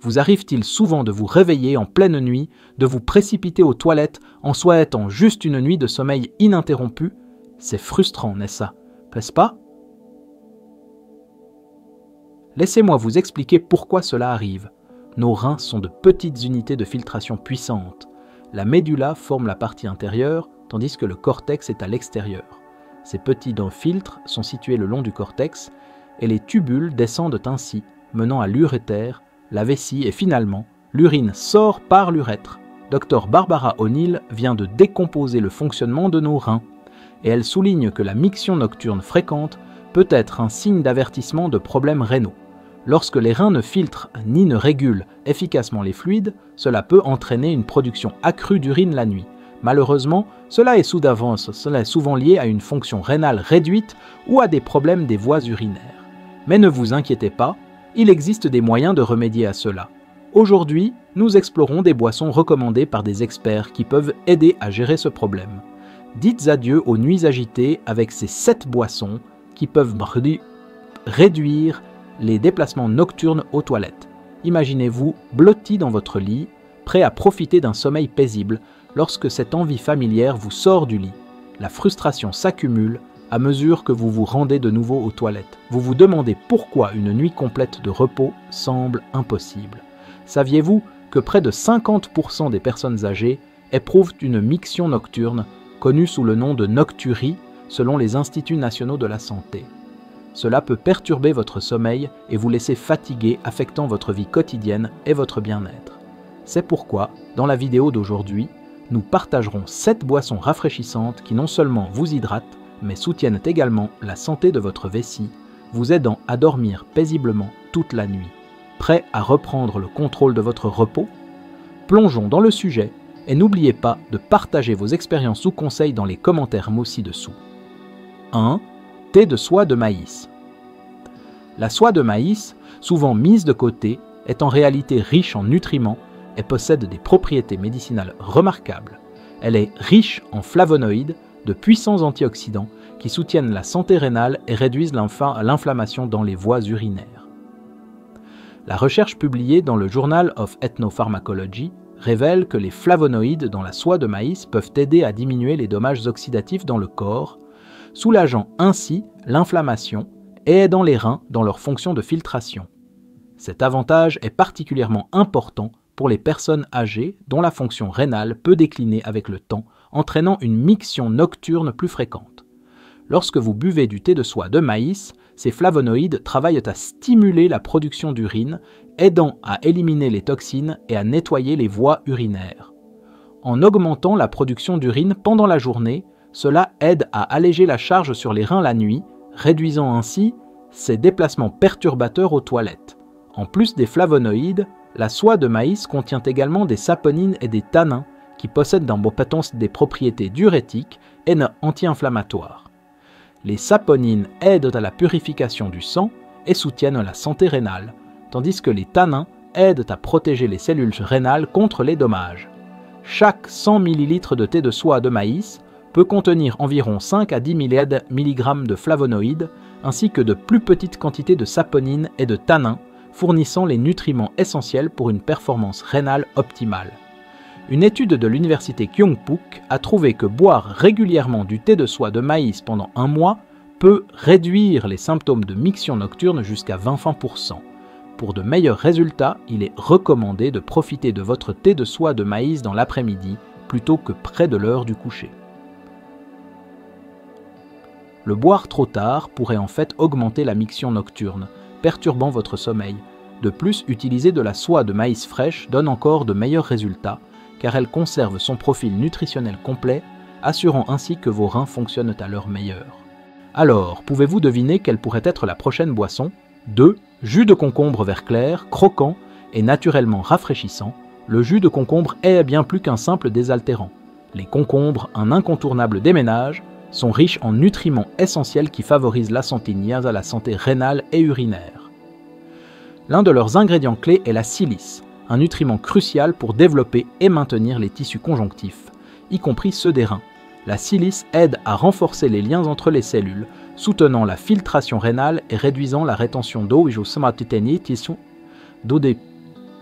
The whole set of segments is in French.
Vous arrive-t-il souvent de vous réveiller en pleine nuit, de vous précipiter aux toilettes en souhaitant juste une nuit de sommeil ininterrompu? C'est frustrant, n'est-ce ça? N'est-ce pas? Laissez-moi vous expliquer pourquoi cela arrive. Nos reins sont de petites unités de filtration puissantes. La médula forme la partie intérieure, tandis que le cortex est à l'extérieur. Ces petits dents filtres sont situés le long du cortex, et les tubules descendent ainsi, menant à l'urétère, la vessie et finalement, l'urine sort par l'urètre. Dr Barbara O'Neill vient de décomposer le fonctionnement de nos reins, et elle souligne que la miction nocturne fréquente peut être un signe d'avertissement de problèmes rénaux. Lorsque les reins ne filtrent ni ne régulent efficacement les fluides, cela peut entraîner une production accrue d'urine la nuit. Malheureusement, cela est souvent lié à une fonction rénale réduite ou à des problèmes des voies urinaires. Mais ne vous inquiétez pas, il existe des moyens de remédier à cela. Aujourd'hui, nous explorons des boissons recommandées par des experts qui peuvent aider à gérer ce problème. Dites adieu aux nuits agitées avec ces 7 boissons qui peuvent réduire les déplacements nocturnes aux toilettes. Imaginez-vous blotti dans votre lit, prêt à profiter d'un sommeil paisible lorsque cette envie familière vous sort du lit. La frustration s'accumule à mesure que vous vous rendez de nouveau aux toilettes. Vous vous demandez pourquoi une nuit complète de repos semble impossible. Saviez-vous que près de 50% des personnes âgées éprouvent une miction nocturne, connue sous le nom de nocturie selon les Instituts nationaux de la santé? Cela peut perturber votre sommeil et vous laisser fatigué, affectant votre vie quotidienne et votre bien-être. C'est pourquoi, dans la vidéo d'aujourd'hui, nous partagerons 7 boissons rafraîchissantes qui non seulement vous hydratent, mais soutiennent également la santé de votre vessie, vous aidant à dormir paisiblement toute la nuit. Prêt à reprendre le contrôle de votre repos? Plongeons dans le sujet et n'oubliez pas de partager vos expériences ou conseils dans les commentaires ci-dessous. 1. Thé de soie de maïs. La soie de maïs, souvent mise de côté, est en réalité riche en nutriments et possède des propriétés médicinales remarquables. Elle est riche en flavonoïdes, de puissants antioxydants qui soutiennent la santé rénale et réduisent l'inflammation dans les voies urinaires. La recherche publiée dans le Journal of Ethnopharmacology révèle que les flavonoïdes dans la soie de maïs peuvent aider à diminuer les dommages oxydatifs dans le corps, soulageant ainsi l'inflammation et aidant les reins dans leur fonction de filtration. Cet avantage est particulièrement important pour les personnes âgées dont la fonction rénale peut décliner avec le temps, entraînant une miction nocturne plus fréquente. Lorsque vous buvez du thé de soie de maïs, ces flavonoïdes travaillent à stimuler la production d'urine, aidant à éliminer les toxines et à nettoyer les voies urinaires. En augmentant la production d'urine pendant la journée, cela aide à alléger la charge sur les reins la nuit, réduisant ainsi ces déplacements perturbateurs aux toilettes. En plus des flavonoïdes, la soie de maïs contient également des saponines et des tannins qui possèdent des propriétés diurétiques et anti-inflammatoires. Les saponines aident à la purification du sang et soutiennent la santé rénale, tandis que les tannins aident à protéger les cellules rénales contre les dommages. Chaque 100 ml de thé de soie de maïs peut contenir environ 5 à 10 mg de flavonoïdes, ainsi que de plus petites quantités de saponines et de tannins, fournissant les nutriments essentiels pour une performance rénale optimale. Une étude de l'université Kyungpook a trouvé que boire régulièrement du thé de soie de maïs pendant un mois peut réduire les symptômes de miction nocturne jusqu'à 20%. Pour de meilleurs résultats, il est recommandé de profiter de votre thé de soie de maïs dans l'après-midi plutôt que près de l'heure du coucher. Le boire trop tard pourrait en fait augmenter la miction nocturne, perturbant votre sommeil. De plus, utiliser de la soie de maïs fraîche donne encore de meilleurs résultats, car elle conserve son profil nutritionnel complet, assurant ainsi que vos reins fonctionnent à leur meilleur. Alors, pouvez-vous deviner quelle pourrait être la prochaine boisson? 2. Jus de concombre vert clair, croquant et naturellement rafraîchissant. Le jus de concombre est bien plus qu'un simple désaltérant. Les concombres, un incontournable des ménages, sont riches en nutriments essentiels qui favorisent la santé liée à la santé rénale et urinaire. L'un de leurs ingrédients clés est la silice, un nutriment crucial pour développer et maintenir les tissus conjonctifs, y compris ceux des reins. La silice aide à renforcer les liens entre les cellules, soutenant la filtration rénale et réduisant la rétention d'eau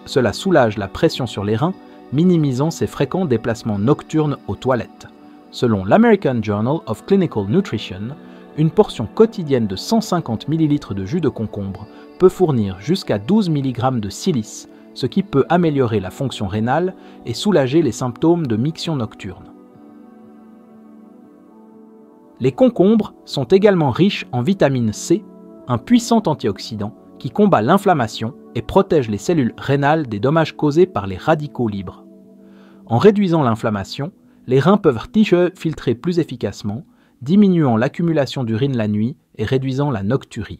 cela soulage la pression sur les reins, minimisant ces fréquents déplacements nocturnes aux toilettes. Selon l'American Journal of Clinical Nutrition, une portion quotidienne de 150 ml de jus de concombre peut fournir jusqu'à 12 mg de silice, ce qui peut améliorer la fonction rénale et soulager les symptômes de miction nocturne. Les concombres sont également riches en vitamine C, un puissant antioxydant qui combat l'inflammation et protège les cellules rénales des dommages causés par les radicaux libres. En réduisant l'inflammation, les reins peuvent filtrer plus efficacement, diminuant l'accumulation d'urine la nuit et réduisant la nocturie.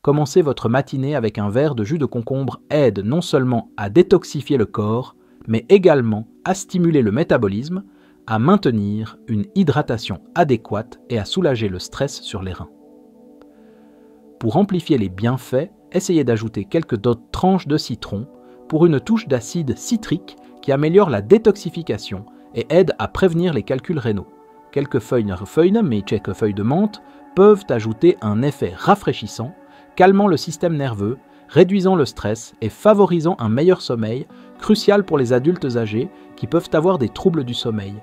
Commencer votre matinée avec un verre de jus de concombre aide non seulement à détoxifier le corps, mais également à stimuler le métabolisme, à maintenir une hydratation adéquate et à soulager le stress sur les reins. Pour amplifier les bienfaits, essayez d'ajouter quelques tranches de citron pour une touche d'acide citrique qui améliore la détoxification et aide à prévenir les calculs rénaux. Quelques feuilles de menthe peuvent ajouter un effet rafraîchissant, calmant le système nerveux, réduisant le stress et favorisant un meilleur sommeil, crucial pour les adultes âgés qui peuvent avoir des troubles du sommeil.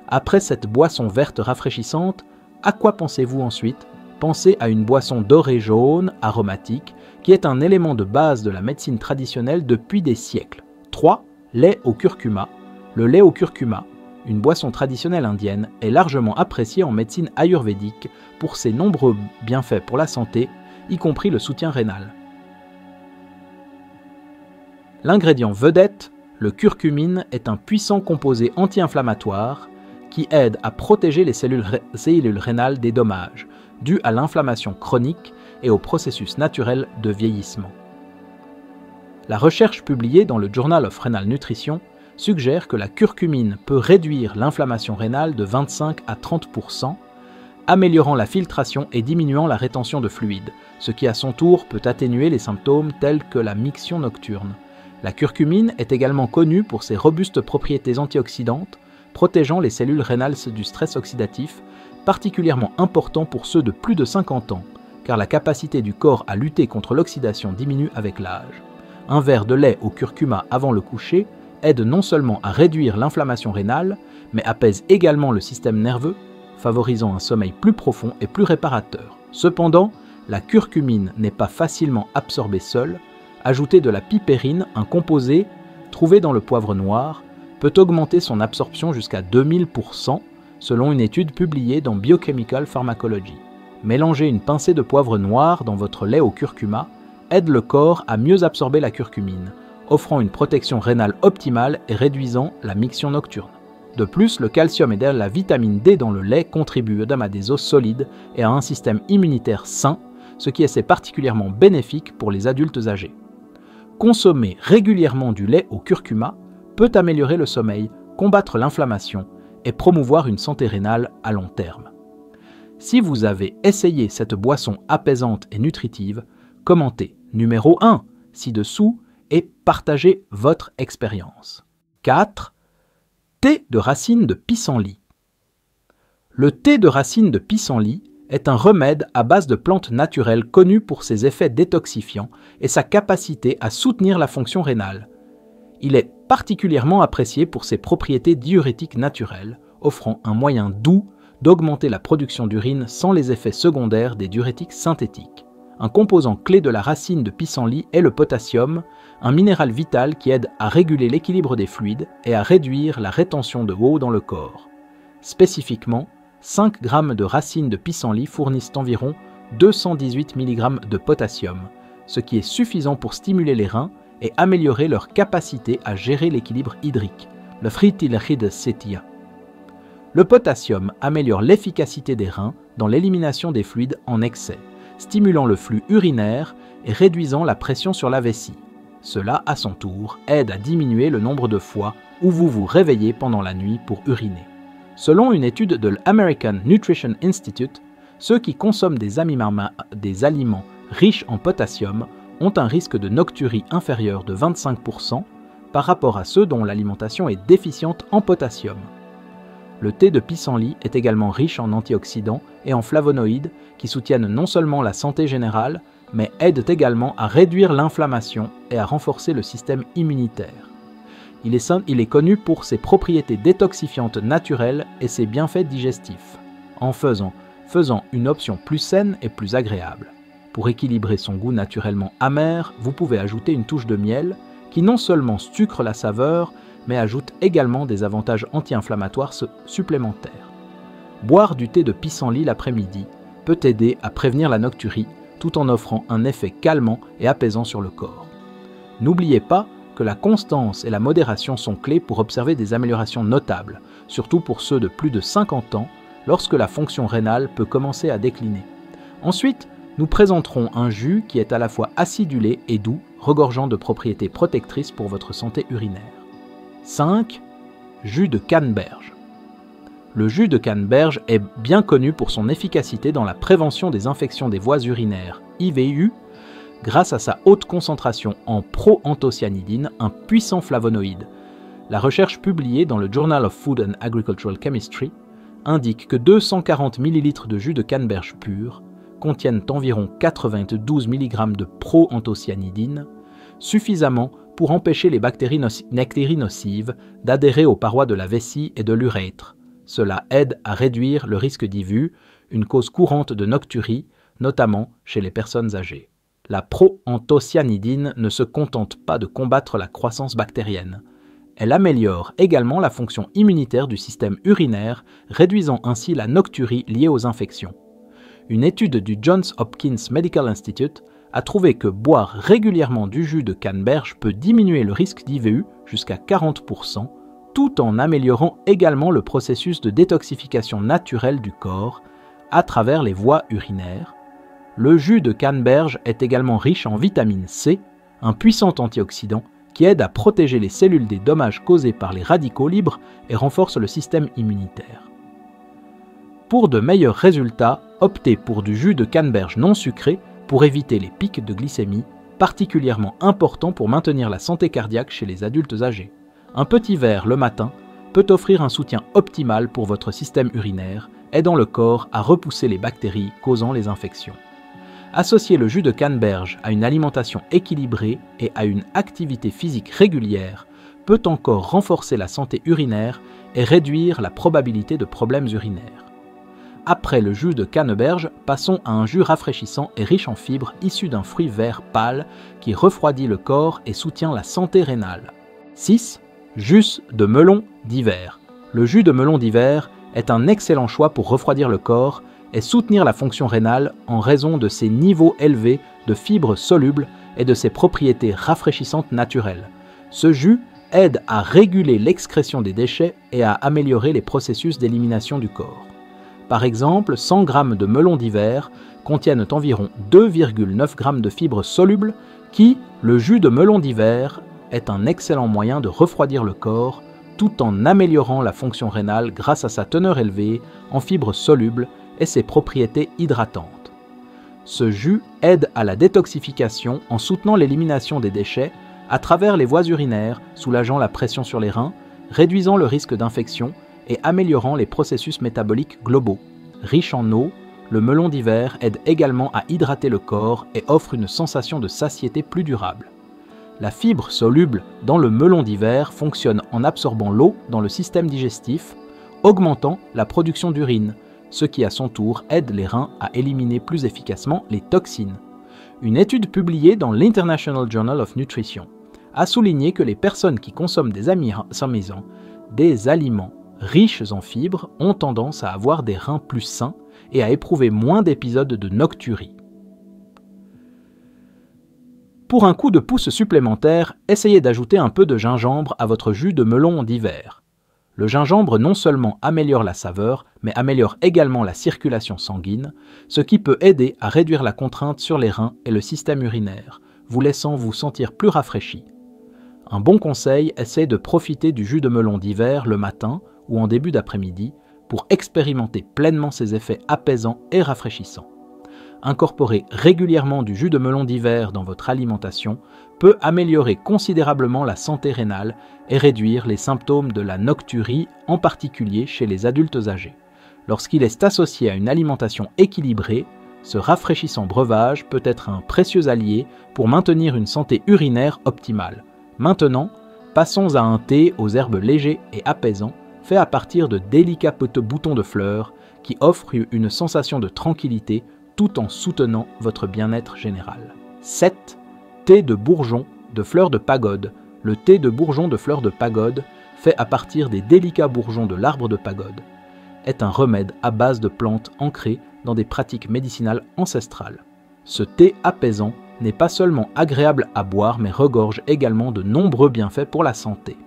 Après cette boisson verte rafraîchissante, à quoi pensez-vous ensuite ? Pensez à une boisson dorée jaune, aromatique, qui est un élément de base de la médecine traditionnelle depuis des siècles. 3. Lait au curcuma. Le lait au curcuma, une boisson traditionnelle indienne, est largement appréciée en médecine ayurvédique pour ses nombreux bienfaits pour la santé, y compris le soutien rénal. L'ingrédient vedette, le curcumine, est un puissant composé anti-inflammatoire qui aide à protéger les cellules rénales des dommages dus à l'inflammation chronique et au processus naturel de vieillissement. La recherche publiée dans le Journal of Renal Nutrition suggère que la curcumine peut réduire l'inflammation rénale de 25 à 30%, améliorant la filtration et diminuant la rétention de fluide, ce qui à son tour peut atténuer les symptômes tels que la miction nocturne. La curcumine est également connue pour ses robustes propriétés antioxydantes, protégeant les cellules rénales du stress oxydatif, particulièrement important pour ceux de plus de 50 ans, car la capacité du corps à lutter contre l'oxydation diminue avec l'âge. Un verre de lait au curcuma avant le coucher aide non seulement à réduire l'inflammation rénale, mais apaise également le système nerveux, favorisant un sommeil plus profond et plus réparateur. Cependant, la curcumine n'est pas facilement absorbée seule. Ajouter de la pipérine, un composé trouvé dans le poivre noir, peut augmenter son absorption jusqu'à 2000%, selon une étude publiée dans Biochemical Pharmacology. Mélanger une pincée de poivre noir dans votre lait au curcuma aide le corps à mieux absorber la curcumine, offrant une protection rénale optimale et réduisant la miction nocturne. De plus, le calcium et la vitamine D dans le lait contribuent à des os solides et à un système immunitaire sain, ce qui est particulièrement bénéfique pour les adultes âgés. Consommer régulièrement du lait au curcuma peut améliorer le sommeil, combattre l'inflammation et promouvoir une santé rénale à long terme. Si vous avez essayé cette boisson apaisante et nutritive, commentez numéro 1 ci-dessous et partagez votre expérience. 4. Thé de racine de pissenlit. Le thé de racine de pissenlit est un remède à base de plantes naturelles connu pour ses effets détoxifiants et sa capacité à soutenir la fonction rénale. Il est particulièrement apprécié pour ses propriétés diurétiques naturelles, offrant un moyen doux d'augmenter la production d'urine sans les effets secondaires des diurétiques synthétiques. Un composant clé de la racine de pissenlit est le potassium, un minéral vital qui aide à réguler l'équilibre des fluides et à réduire la rétention de eau dans le corps. Spécifiquement, 5 g de racines de pissenlit fournissent environ 218 mg de potassium, ce qui est suffisant pour stimuler les reins et améliorer leur capacité à gérer l'équilibre hydrique, le fritilchide setia. Le potassium améliore l'efficacité des reins dans l'élimination des fluides en excès, stimulant le flux urinaire et réduisant la pression sur la vessie. Cela, à son tour, aide à diminuer le nombre de fois où vous vous réveillez pendant la nuit pour uriner. Selon une étude de l'American Nutrition Institute, ceux qui consomment des aliments riches en potassium ont un risque de nocturie inférieur de 25% par rapport à ceux dont l'alimentation est déficiente en potassium. Le thé de pissenlit est également riche en antioxydants et en flavonoïdes qui soutiennent non seulement la santé générale, mais aident également à réduire l'inflammation et à renforcer le système immunitaire. Il est connu pour ses propriétés détoxifiantes naturelles et ses bienfaits digestifs, en faisant une option plus saine et plus agréable. Pour équilibrer son goût naturellement amer, vous pouvez ajouter une touche de miel qui non seulement sucre la saveur, mais ajoute également des avantages anti-inflammatoires supplémentaires. Boire du thé de pissenlit l'après-midi peut aider à prévenir la nocturie tout en offrant un effet calmant et apaisant sur le corps. N'oubliez pas que la constance et la modération sont clés pour observer des améliorations notables, surtout pour ceux de plus de 50 ans, lorsque la fonction rénale peut commencer à décliner. Ensuite, nous présenterons un jus qui est à la fois acidulé et doux, regorgeant de propriétés protectrices pour votre santé urinaire. 5. Jus de canneberge. Le jus de canneberge est bien connu pour son efficacité dans la prévention des infections des voies urinaires, IVU, grâce à sa haute concentration en proanthocyanidine, un puissant flavonoïde. La recherche publiée dans le Journal of Food and Agricultural Chemistry indique que 240 ml de jus de canneberge pur contiennent environ 92 mg de proanthocyanidine, suffisamment pour empêcher les bactéries nocives d'adhérer aux parois de la vessie et de l'urètre. Cela aide à réduire le risque d'IVU, une cause courante de nocturie, notamment chez les personnes âgées. La proanthocyanidine ne se contente pas de combattre la croissance bactérienne. Elle améliore également la fonction immunitaire du système urinaire, réduisant ainsi la nocturie liée aux infections. Une étude du Johns Hopkins Medical Institute a trouvé que boire régulièrement du jus de canneberge peut diminuer le risque d'IVU jusqu'à 40%, tout en améliorant également le processus de détoxification naturelle du corps à travers les voies urinaires. Le jus de canneberge est également riche en vitamine C, un puissant antioxydant qui aide à protéger les cellules des dommages causés par les radicaux libres et renforce le système immunitaire. Pour de meilleurs résultats, optez pour du jus de canneberge non sucré pour éviter les pics de glycémie, particulièrement importants pour maintenir la santé cardiaque chez les adultes âgés. Un petit verre le matin peut offrir un soutien optimal pour votre système urinaire, aidant le corps à repousser les bactéries causant les infections. Associer le jus de canneberge à une alimentation équilibrée et à une activité physique régulière peut encore renforcer la santé urinaire et réduire la probabilité de problèmes urinaires. Après le jus de canneberge, passons à un jus rafraîchissant et riche en fibres issu d'un fruit vert pâle qui refroidit le corps et soutient la santé rénale. 6. Jus de melon d'hiver. Le jus de melon d'hiver est un excellent choix pour refroidir le corps et soutenir la fonction rénale en raison de ses niveaux élevés de fibres solubles et de ses propriétés rafraîchissantes naturelles. Ce jus aide à réguler l'excrétion des déchets et à améliorer les processus d'élimination du corps. Par exemple, 100 g de melon d'hiver contiennent environ 2,9 g de fibres solubles qui, le jus de melon d'hiver, est un excellent moyen de refroidir le corps tout en améliorant la fonction rénale grâce à sa teneur élevée en fibres solubles et ses propriétés hydratantes. Ce jus aide à la détoxification en soutenant l'élimination des déchets à travers les voies urinaires, soulageant la pression sur les reins, réduisant le risque d'infection et améliorant les processus métaboliques globaux. Riche en eau, le melon d'hiver aide également à hydrater le corps et offre une sensation de satiété plus durable. La fibre soluble dans le melon d'hiver fonctionne en absorbant l'eau dans le système digestif, augmentant la production d'urine, ce qui à son tour aide les reins à éliminer plus efficacement les toxines. Une étude publiée dans l'International Journal of Nutrition a souligné que les personnes qui consomment des aliments riches en fibres ont tendance à avoir des reins plus sains et à éprouver moins d'épisodes de nocturie. Pour un coup de pouce supplémentaire, essayez d'ajouter un peu de gingembre à votre jus de melon d'hiver. Le gingembre non seulement améliore la saveur, mais améliore également la circulation sanguine, ce qui peut aider à réduire la contrainte sur les reins et le système urinaire, vous laissant vous sentir plus rafraîchi. Un bon conseil, essayez de profiter du jus de melon d'hiver le matin ou en début d'après-midi pour expérimenter pleinement ses effets apaisants et rafraîchissants. Incorporer régulièrement du jus de melon d'hiver dans votre alimentation peut améliorer considérablement la santé rénale et réduire les symptômes de la nocturie, en particulier chez les adultes âgés. Lorsqu'il est associé à une alimentation équilibrée, Ce rafraîchissant breuvage peut être un précieux allié pour maintenir une santé urinaire optimale. Maintenant, passons à un thé aux herbes légers et apaisants, fait à partir de délicats petits boutons de fleurs qui offrent une sensation de tranquillité tout en soutenant votre bien-être général. 7. Thé de bourgeon de fleurs de pagode. Le thé de bourgeon de fleurs de pagode, fait à partir des délicats bourgeons de l'arbre de pagode, est un remède à base de plantes ancrées dans des pratiques médicinales ancestrales. Ce thé apaisant n'est pas seulement agréable à boire, mais regorge également de nombreux bienfaits pour la santé.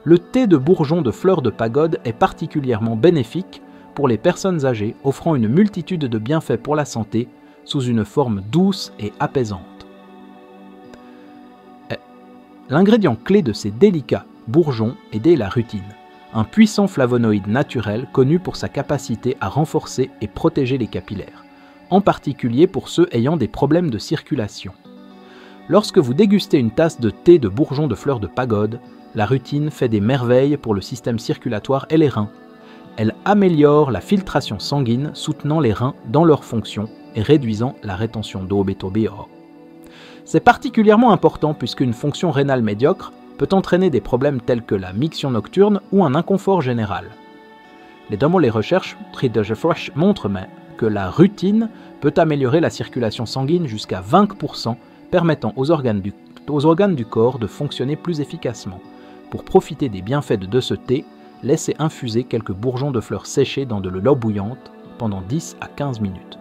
Le thé de bourgeon de fleurs de pagode est particulièrement bénéfique pour les personnes âgées, offrant une multitude de bienfaits pour la santé sous une forme douce et apaisante. L'ingrédient clé de ces délicats bourgeons est la rutine, un puissant flavonoïde naturel connu pour sa capacité à renforcer et protéger les capillaires, en particulier pour ceux ayant des problèmes de circulation. Lorsque vous dégustez une tasse de thé de bourgeon de fleurs de pagode, la rutine fait des merveilles pour le système circulatoire et les reins. Elle améliore la filtration sanguine, soutenant les reins dans leurs fonctions et réduisant la rétention d'eau. C'est particulièrement important puisqu'une fonction rénale médiocre peut entraîner des problèmes tels que la miction nocturne ou un inconfort général. Les recherches montrent que la rutine peut améliorer la circulation sanguine jusqu'à 20%, permettant aux organes du corps de fonctionner plus efficacement. Pour profiter des bienfaits de ce thé, laissez infuser quelques bourgeons de fleurs séchés dans de l'eau bouillante pendant 10 à 15 minutes.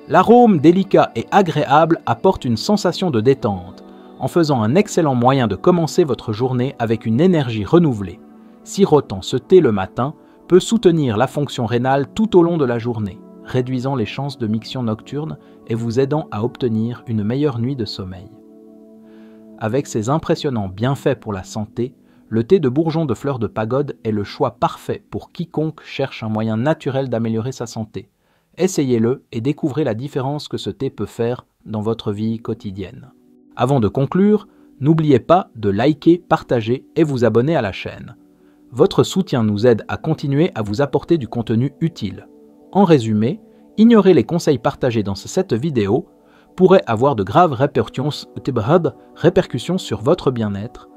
L'arôme délicat et agréable apporte une sensation de détente, en faisant un excellent moyen de commencer votre journée avec une énergie renouvelée. Sirotant ce thé le matin peut soutenir la fonction rénale tout au long de la journée, réduisant les chances de miction nocturne et vous aidant à obtenir une meilleure nuit de sommeil. Avec ses impressionnants bienfaits pour la santé, le thé de bourgeon de fleurs de pagode est le choix parfait pour quiconque cherche un moyen naturel d'améliorer sa santé. Essayez-le et découvrez la différence que ce thé peut faire dans votre vie quotidienne. Avant de conclure, n'oubliez pas de liker, partager et vous abonner à la chaîne. Votre soutien nous aide à continuer à vous apporter du contenu utile. En résumé, ignorer les conseils partagés dans cette vidéo pourrait avoir de graves répercussions sur votre bien-être.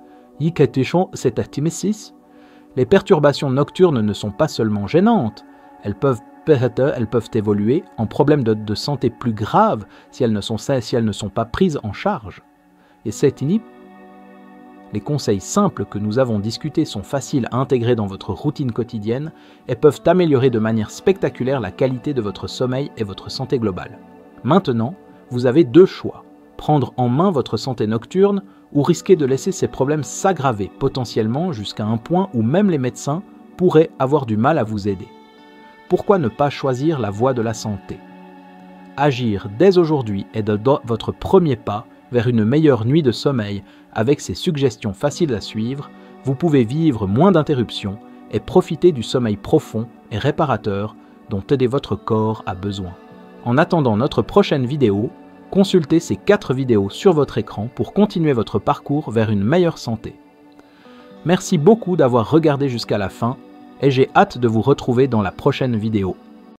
Les perturbations nocturnes ne sont pas seulement gênantes, elles peuvent évoluer en problèmes de santé plus graves si elles ne sont pas prises en charge. Et les conseils simples que nous avons discutés sont faciles à intégrer dans votre routine quotidienne et peuvent améliorer de manière spectaculaire la qualité de votre sommeil et votre santé globale. Maintenant, vous avez deux choix: prendre en main votre santé nocturne ou risquer de laisser ces problèmes s'aggraver potentiellement jusqu'à un point où même les médecins pourraient avoir du mal à vous aider. Pourquoi ne pas choisir la voie de la santé? Agir dès aujourd'hui est votre premier pas vers une meilleure nuit de sommeil. Avec ces suggestions faciles à suivre, vous pouvez vivre moins d'interruptions et profiter du sommeil profond et réparateur dont votre corps a besoin. En attendant notre prochaine vidéo, consultez ces 4 vidéos sur votre écran pour continuer votre parcours vers une meilleure santé. Merci beaucoup d'avoir regardé jusqu'à la fin et j'ai hâte de vous retrouver dans la prochaine vidéo.